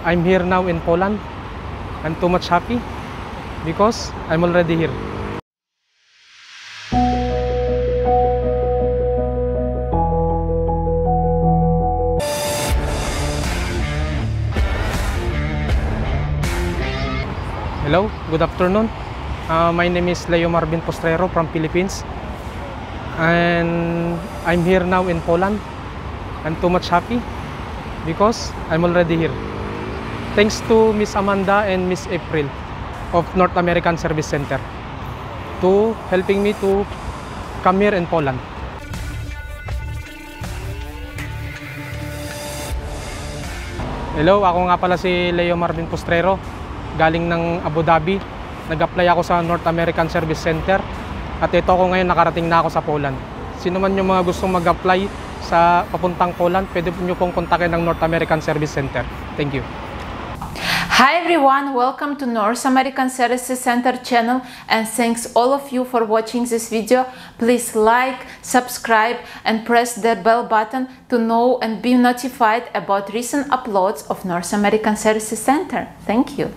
I'm here now in Poland. I'm too much happy because I'm already here. Hello, good afternoon. My name is Leo Marvin Postrero from Philippines, and I'm here now in Poland. I'm too much happy because I'm already here. Thanks to Miss Amanda and Miss April of North American Service Center to helping me to come here in Poland. Hello, ako nga pala si Leo Marvin Postrero, galing ng Abu Dhabi. Nag-apply ako sa North American Service Center at ito ako ngayon, nakarating na ako sa Poland. Sino man yung mga gustong mag-apply sa papuntang Poland, pwede nyo pong kontakin ng North American Service Center. Thank you. Hi everyone, welcome to North American Services Center channel, and thanks all of you for watching this video. Please like, subscribe and press the bell button to know and be notified about recent uploads of North American Services Center. Thank you.